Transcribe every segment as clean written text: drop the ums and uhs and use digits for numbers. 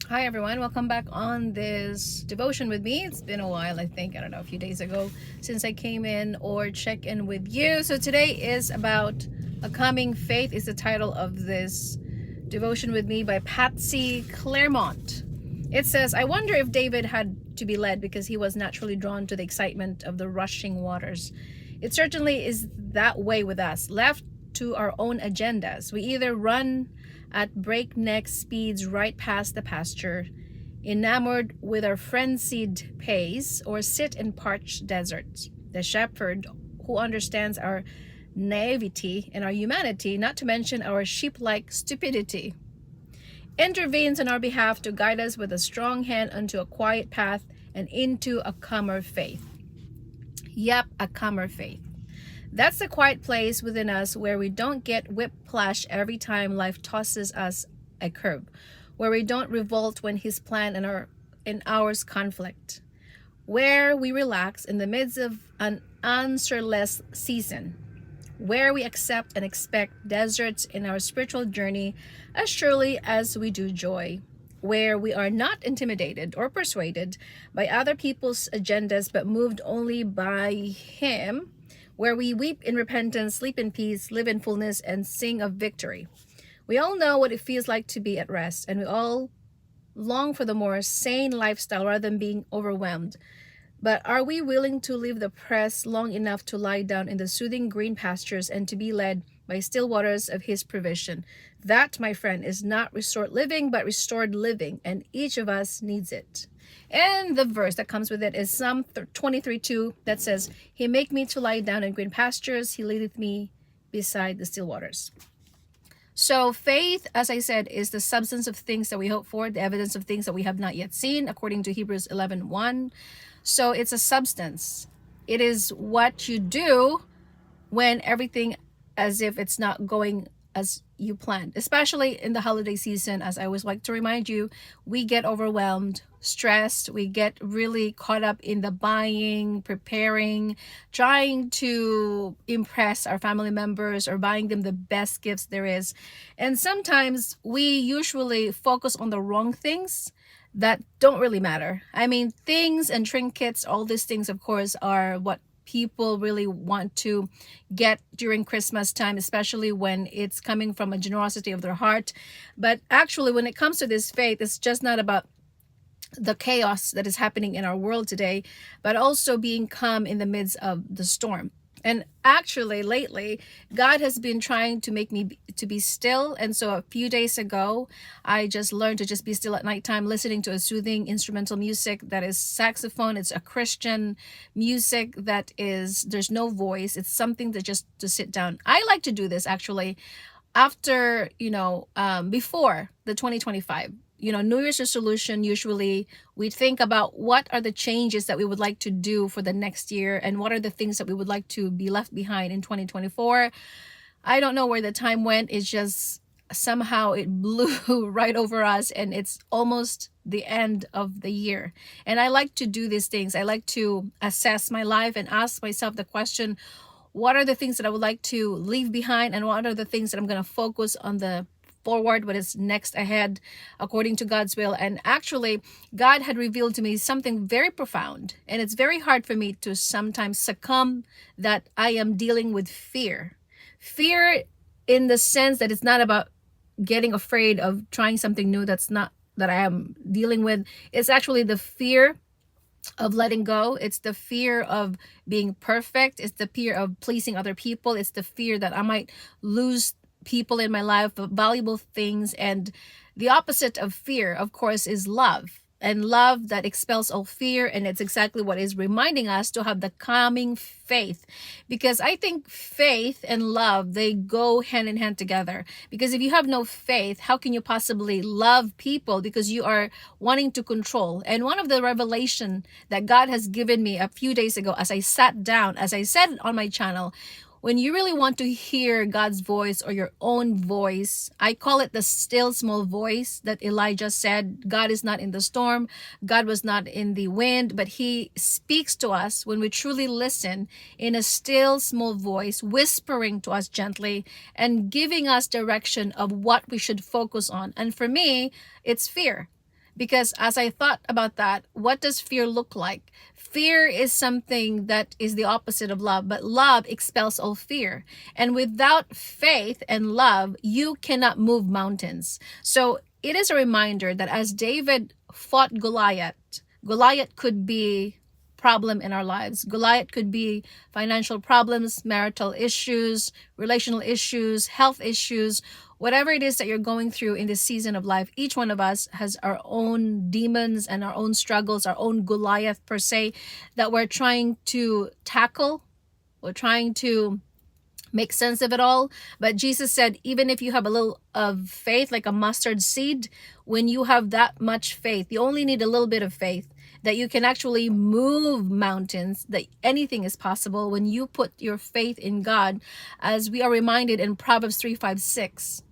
Hi everyone, welcome back on this devotion with me. It's been a while, I think, I don't know, a few days ago since I came in or check in with you. So today is about a coming faith is the title of this devotion with me by Patsy Clairmont. It says, I wonder if David had to be led because he was naturally drawn to the excitement of the rushing waters. It certainly is that way with us. Left to our own agendas, we either run at breakneck speeds right past the pasture, enamored with our frenzied pace, or sit in parched deserts. The shepherd, who understands our naivety and our humanity, not to mention our sheep-like stupidity, intervenes on our behalf to guide us with a strong hand unto a quiet path and into a calmer faith. Yep, a calmer faith. That's the quiet place within us where we don't get whiplash every time life tosses us a curve, where we don't revolt when his plan and ours conflict, where we relax in the midst of an answerless season, where we accept and expect deserts in our spiritual journey as surely as we do joy, where we are not intimidated or persuaded by other people's agendas but moved only by him, where we weep in repentance, sleep in peace, live in fullness, and sing of victory. We all know what it feels like to be at rest, and we all long for the more sane lifestyle rather than being overwhelmed. But are we willing to leave the press long enough to lie down in the soothing green pastures and to be led by still waters of his provision? That, my friend, is not restored living, but restored living, and each of us needs it. And the verse that comes with it is Psalm 23:2 that says, He make me to lie down in green pastures, He leadeth me beside the still waters. So faith, as I said, is the substance of things that we hope for, the evidence of things that we have not yet seen, according to Hebrews 11:1. So it's a substance. It is what you do when everything as if it's not going as you planned, especially in the holiday season. As I always like to remind you, we get overwhelmed, stressed, we get really caught up in the buying, preparing, trying to impress our family members or buying them the best gifts there is. And sometimes we usually focus on the wrong things that don't really matter. I mean, things and trinkets, all these things, of course, are what people really want to get during Christmas time, especially when it's coming from a generosity of their heart. But actually, when it comes to this faith, it's just not about the chaos that is happening in our world today, but also being calm in the midst of the storm. And actually, lately, God has been trying to make me to be still. And so a few days ago, I just learned to just be still at nighttime, listening to a soothing instrumental music that is saxophone. It's a Christian music that is, there's no voice. It's something that just to sit down. I like to do this actually after, before the 2025. New Year's resolution, usually we think about what are the changes that we would like to do for the next year and what are the things that we would like to be left behind in 2024. I don't know where the time went. It's just somehow it blew right over us and it's almost the end of the year. And I like to do these things. I like to assess my life and ask myself the question, what are the things that I would like to leave behind and what are the things that I'm going to focus on the forward, what is next ahead according to God's will. And actually, God had revealed to me something very profound, and it's very hard for me to sometimes succumb that I am dealing with fear in the sense that it's not about getting afraid of trying something new that I am dealing with. It's actually the fear of letting go. It's the fear of being perfect. It's the fear of pleasing other people. It's the fear that I might lose people in my life, valuable things. And the opposite of fear, of course, is love, and love that expels all fear. And it's exactly what is reminding us to have the calming faith, because I think faith and love, they go hand in hand together. Because if you have no faith, how can you possibly love people? Because you are wanting to control. And one of the revelation that God has given me a few days ago, as I sat down, as I said on my channel, when you really want to hear God's voice or your own voice, I call it the still small voice that Elijah said. God is not in the storm. God was not in the wind, but he speaks to us when we truly listen in a still small voice, whispering to us gently and giving us direction of what we should focus on. And for me, it's fear. Because as I thought about that, what does fear look like? Fear is something that is the opposite of love, but love expels all fear. And without faith and love, you cannot move mountains. So it is a reminder that as David fought Goliath, Goliath could be problem in our lives. Goliath could be financial problems, marital issues, relational issues, health issues, whatever it is that you're going through in this season of life. Each one of us has our own demons and our own struggles, our own Goliath per se, that we're trying to tackle. We're trying to make sense of it all. But Jesus said, even if you have a little of faith, like a mustard seed, when you have that much faith, you only need a little bit of faith, that you can actually move mountains, that anything is possible when you put your faith in God, as we are reminded in Proverbs 3:5-6.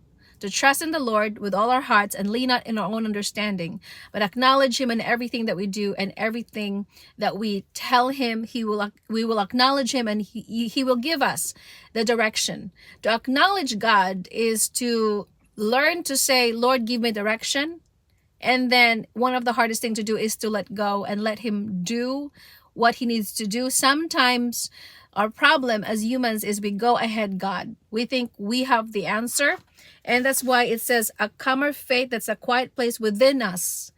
To trust in the Lord with all our hearts and lean not in our own understanding, but acknowledge him in everything that we do and everything that we tell him. We will acknowledge him, and he will give us the direction. To acknowledge God is to learn to say, Lord, give me direction. And then one of the hardest things to do is to let go and let him do what he needs to do. Sometimes our problem as humans is we go ahead God. We think we have the answer. And that's why it says a calmer faith, that's a quiet place within us.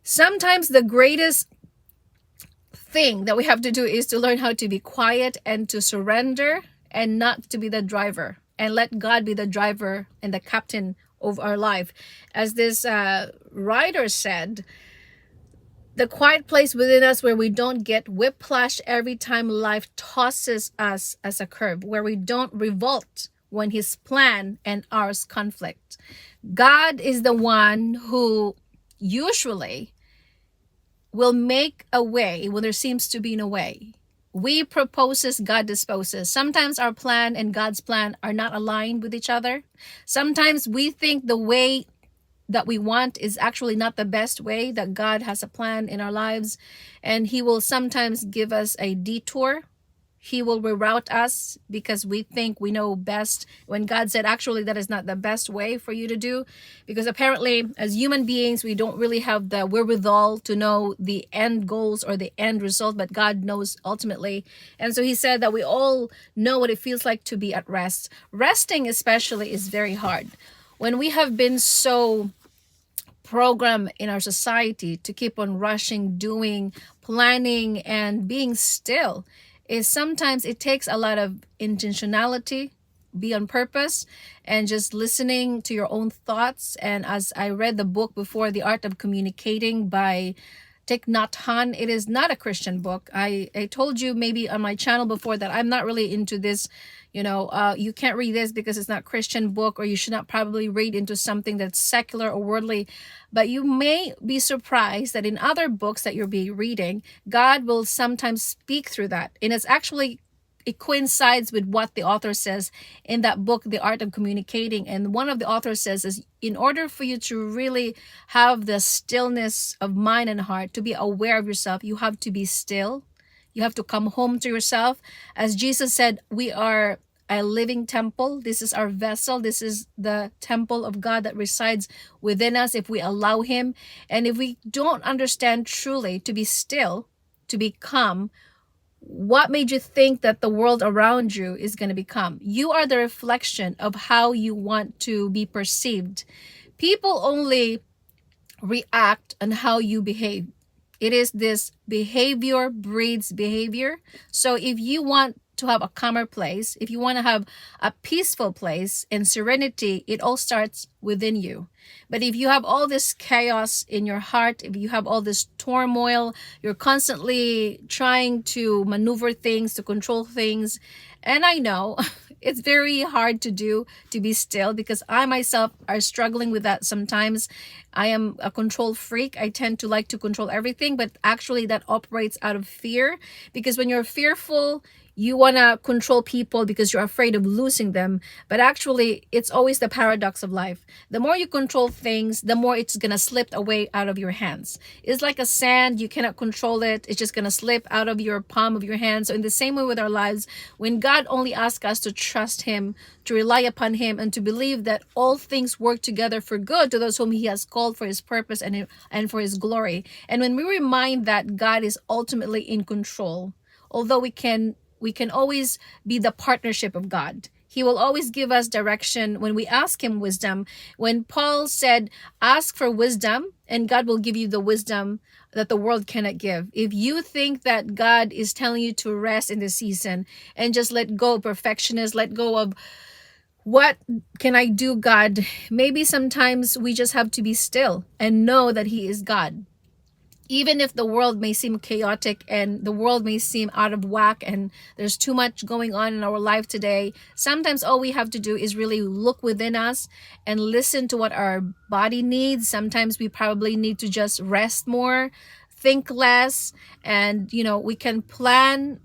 Sometimes the greatest thing that we have to do is to learn how to be quiet and to surrender and not to be the driver, and let God be the driver and the captain of our life. As this writer said, the quiet place within us where we don't get whiplash every time life tosses us as a curve, where we don't revolt when his plan and ours conflict. God is the one who usually will make a way when there seems to be no way. We proposes, God disposes. Sometimes our plan and God's plan are not aligned with each other. Sometimes we think the way that we want is actually not the best way, that God has a plan in our lives, and he will sometimes give us a detour. He will reroute us because we think we know best, when God said actually that is not the best way for you to do. Because apparently as human beings, we don't really have the wherewithal to know the end goals or the end result, but God knows ultimately. And so he said that we all know what it feels like to be at rest. Resting especially is very hard. When we have been so programmed in our society to keep on rushing, doing, planning, and being still, is sometimes it takes a lot of intentionality, be on purpose, and just listening to your own thoughts. And as I read the book before, The Art of Communicating by Thich Nhat Hanh, it is not a Christian book. I told you maybe on my channel before that I'm not really into this, you can't read this because it's not Christian book, or you should not probably read into something that's secular or worldly. But you may be surprised that in other books that you'll be reading, God will sometimes speak through that. And it coincides with what the author says in that book, The Art of Communicating. And one of the authors says is, in order for you to really have the stillness of mind and heart, to be aware of yourself, you have to be still. You have to come home to yourself. As Jesus said, we are a living temple. This is our vessel. This is the temple of God that resides within us if we allow him. And if we don't understand truly to be still, to be calm, what made you think that the world around you is going to become? You are the reflection of how you want to be perceived. People only react on how you behave. It is this behavior breeds behavior. So if you want to have a calmer place, if you want to have a peaceful place and serenity, it all starts within you. But if you have all this chaos in your heart, if you have all this turmoil, you're constantly trying to maneuver things, to control things. And I know it's very hard to do, to be still, because I myself are struggling with that sometimes. I am a control freak. I tend to like to control everything, but actually that operates out of fear, because when you're fearful, you want to control people because you're afraid of losing them. But actually, it's always the paradox of life. The more you control things, the more it's going to slip away out of your hands. It's like a sand. You cannot control it. It's just going to slip out of your palm of your hand. So in the same way with our lives, when God only asks us to trust him, to rely upon him, and to believe that all things work together for good to those whom he has called for his purpose and for his glory. And when we remind that God is ultimately in control, although we can always be the partnership of God. He will always give us direction when we ask him wisdom. When Paul said, ask for wisdom and God will give you the wisdom that the world cannot give. If you think that God is telling you to rest in this season and just let go of perfectionists, let go of what can I do, God? Maybe sometimes we just have to be still and know that he is God. Even if the world may seem chaotic and the world may seem out of whack and there's too much going on in our life today, sometimes all we have to do is really look within us and listen to what our body needs. Sometimes we probably need to just rest more, think less, and we can plan.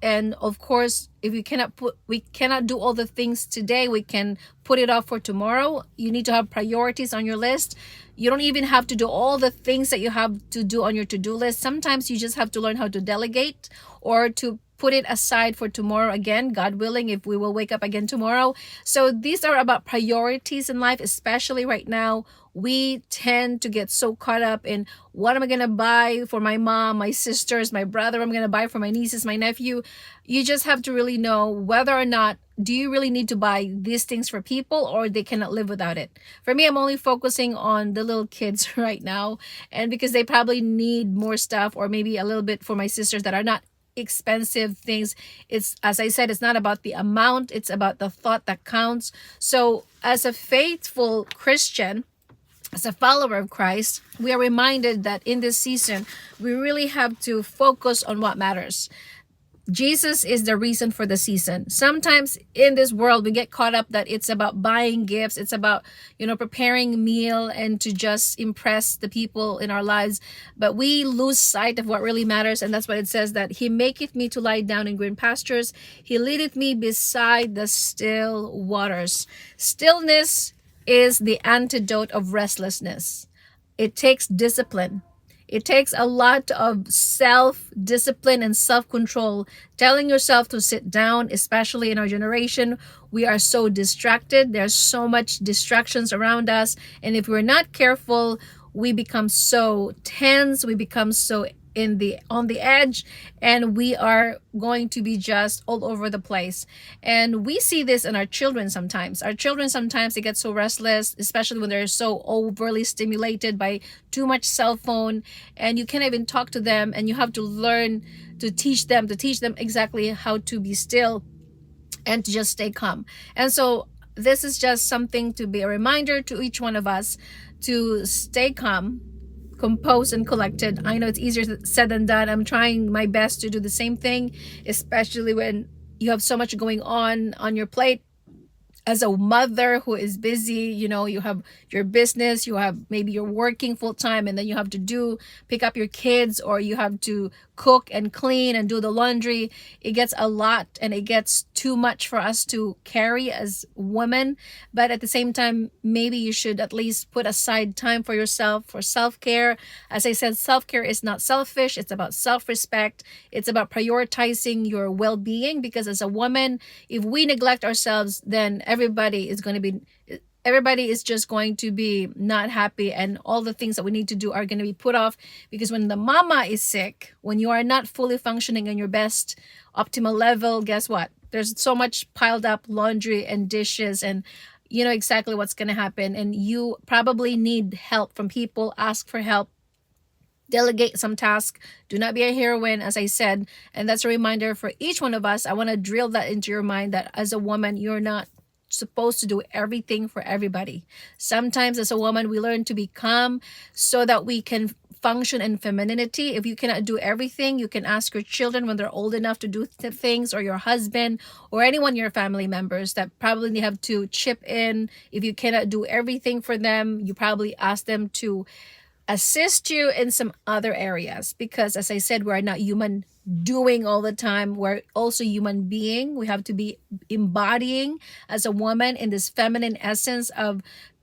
And of course, if we cannot do all the things today, we can put it off for tomorrow. You need to have priorities on your list. You don't even have to do all the things that you have to do on your to-do list. Sometimes you just have to learn how to delegate or to put it aside for tomorrow again, God willing, if we will wake up again tomorrow. So these are about priorities in life, especially right now. We tend to get so caught up in what am I going to buy for my mom, my sisters, my brother, I'm going to buy for my nieces, my nephew. You just have to really know whether or not do you really need to buy these things for people or they cannot live without it. For me, I'm only focusing on the little kids right now, and because they probably need more stuff, or maybe a little bit for my sisters that are not expensive things. It's, as I said, it's not about the amount, it's about the thought that counts. So as a faithful Christian, as a follower of Christ, we are reminded that in this season, we really have to focus on what matters. Jesus is the reason for the season. Sometimes in this world, we get caught up that it's about buying gifts. It's about, preparing a meal and to just impress the people in our lives. But we lose sight of what really matters. And that's what it says, that he maketh me to lie down in green pastures. He leadeth me beside the still waters. Stillness is the antidote of restlessness. It takes discipline. It takes a lot of self-discipline and self-control, telling yourself to sit down, especially in our generation. We are so distracted. There's so much distractions around us. And if we're not careful, we become so tense. We become so on the edge, and we are going to be just all over the place. And we see this in our children sometimes. They get so restless, especially when they're so overly stimulated by too much cell phone, and you can't even talk to them, and you have to learn to teach them exactly how to be still and to just stay calm. And so this is just something to be a reminder to each one of us to stay calm, composed and collected. I know it's easier said than done. I'm trying my best to do the same thing, especially when you have so much going on your plate. As a mother who is busy, you have your business, maybe you're working full time, and then you have to pick up your kids, or you have to cook and clean and do the laundry. It gets a lot, and it gets too much for us to carry as women. But at the same time, maybe you should at least put aside time for yourself, for self-care. As I said, self-care is not selfish. It's about self-respect. It's about prioritizing your well-being, because as a woman, if we neglect ourselves, then everybody is just going to be not happy, and all the things that we need to do are going to be put off. Because when the mama is sick, when you are not fully functioning in your best optimal level, guess what? There's so much piled up laundry and dishes, and you know exactly what's going to happen. And you probably need help from people. Ask for help. Delegate some tasks. Do not be a heroine, as I said. And that's a reminder for each one of us. I want to drill that into your mind, that as a woman, you're not supposed to do everything for everybody. Sometimes as a woman, we learn to be calm so that we can function in femininity. If you cannot do everything, you can ask your children when they're old enough to do things, or your husband, or anyone, your family members that probably have to chip in. If you cannot do everything for them, you probably ask them to assist you in some other areas, because as I said, we're not human doing all the time. We're also human being. We have to be embodying as a woman in this feminine essence of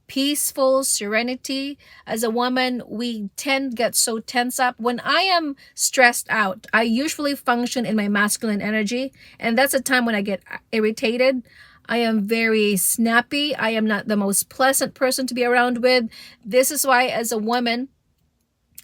peaceful serenity. As a woman, we tend to get so tense up. When I am stressed out, I usually function in my masculine energy, and that's a time when I get irritated. I am very snappy. I am not the most pleasant person to be around with. This is why, as a woman,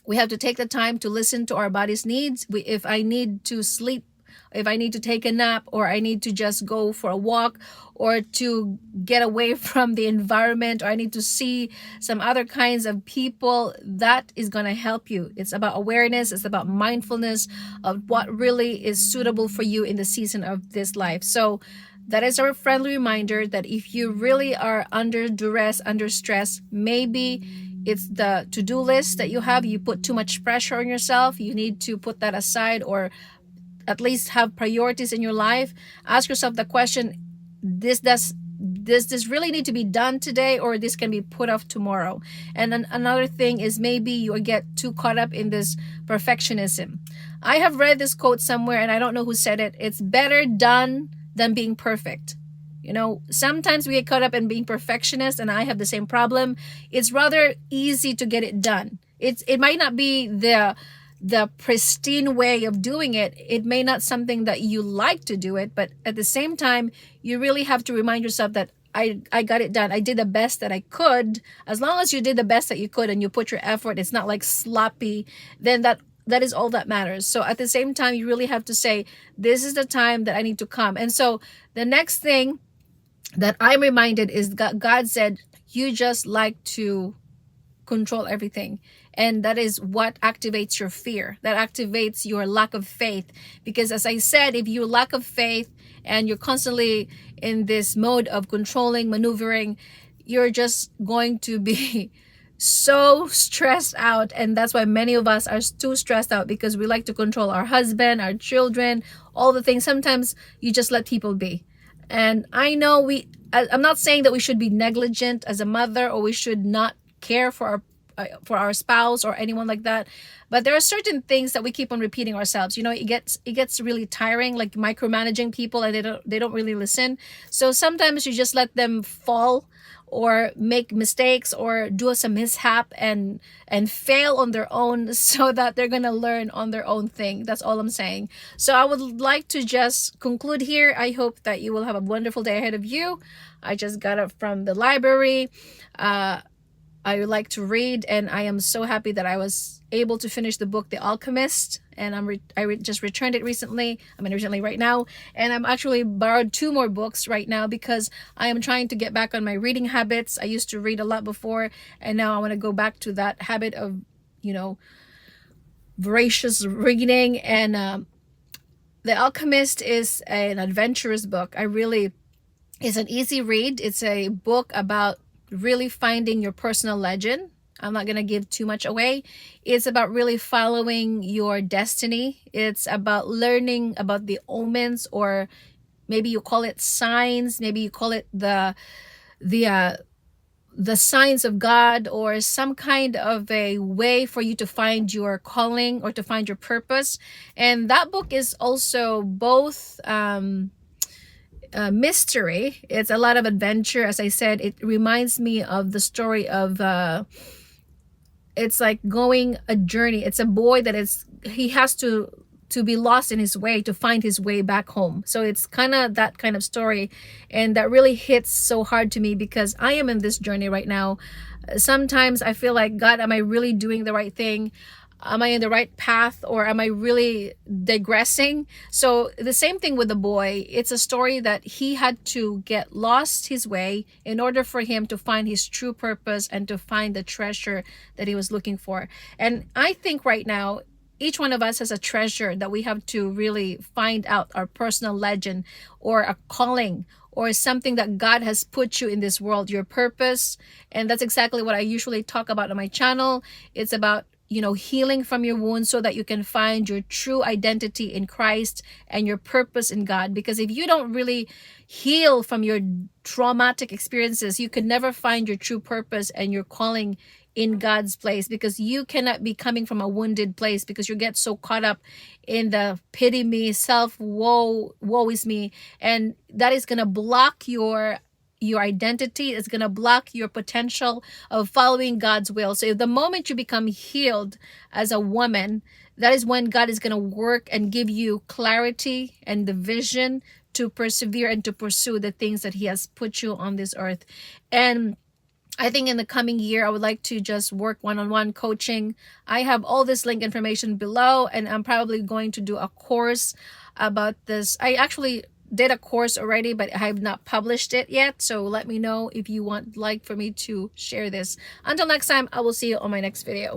we have to take the time to listen to our body's needs. If I need to sleep, if I need to take a nap, or I need to just go for a walk, or to get away from the environment, or I need to see some other kinds of people, that is going to help you. It's about awareness. It's about mindfulness of what really is suitable for you in the season of this life. So that is our friendly reminder that if you really are under duress, under stress, maybe it's the to-do list that you have. You put too much pressure on yourself. You need to put that aside, or at least have priorities in your life. Ask yourself the question, does this really need to be done today, or this can be put off tomorrow? And another thing is, maybe you get too caught up in this perfectionism. I have read this quote somewhere, and I don't know who said it. It's better done than being perfect. You know, sometimes we get caught up in being perfectionist, and I have the same problem. It's rather easy to get it done. It might not be the pristine way of doing it. It may not something that you like to do it, but at the same time, you really have to remind yourself that I got it done. I did the best that I could. As long as you did the best that you could and you put your effort, it's not like sloppy, then that is all that matters. So at the same time, you really have to say, this is the time that I need to come. And so the next thing that I'm reminded is God said, you just like to control everything. And that is what activates your fear. That activates your lack of faith. Because as I said, if you lack of faith and you're constantly in this mode of controlling, maneuvering, you're just going to be so stressed out. And that's why many of us are too stressed out, because we like to control our husband, our children, all the things. Sometimes you just let people be. And I know I'm not saying that we should be negligent as a mother, or we should not care for our spouse or anyone like that, but there are certain things that we keep on repeating ourselves. You know, it gets really tiring, like micromanaging people, and they don't really listen. So sometimes you just let them fall, or make mistakes, or do some mishap and fail on their own, so that they're gonna learn on their own thing. That's all I'm saying. So I would like to just conclude here. I hope that you will have a wonderful day ahead of you. I just got up from the library. I like to read, and I am so happy that I was able to finish the book The Alchemist, and I just returned it recently. Recently right now, and I'm actually borrowed 2 more books right now, because I am trying to get back on my reading habits. I used to read a lot before, and now I want to go back to that habit of, voracious reading. And The Alchemist is an adventurous book. It's an easy read. It's a book about really finding your personal legend. I'm not going to give too much away. It's about really following your destiny. It's about learning about the omens, or maybe you call it signs. Maybe you call it the signs of God, or some kind of a way for you to find your calling or to find your purpose. And that book is also both mystery. It's a lot of adventure. As I said, it reminds me of the story of it's like going a journey. It's a boy that he has to be lost in his way to find his way back home. So it's kind of that kind of story, and that really hits so hard to me, because I am in this journey right now. Sometimes I feel like, God, am I really doing the right thing? Am I in the right path, or am I really digressing? So the same thing with the boy. It's a story that he had to get lost his way in order for him to find his true purpose and to find the treasure that he was looking for. And I think right now, each one of us has a treasure that we have to really find out, our personal legend, or a calling, or something that God has put you in this world, your purpose. And that's exactly what I usually talk about on my channel. It's about healing from your wounds, so that you can find your true identity in Christ and your purpose in God. Because if you don't really heal from your traumatic experiences, you could never find your true purpose and your calling in God's place, because you cannot be coming from a wounded place, because you get so caught up in the pity me, self, woe is me, and that is going to block your identity. Is going to block your potential of following God's will. So the moment you become healed as a woman, that is when God is going to work and give you clarity and the vision to persevere and to pursue the things that he has put you on this earth. And I think in the coming year, I would like to just work one-on-one coaching. I have all this link information below, and I'm probably going to do a course about this. I actually did a course already, but I have not published it yet. So let me know if you want for me to share this. Until next time, I will see you on my next video.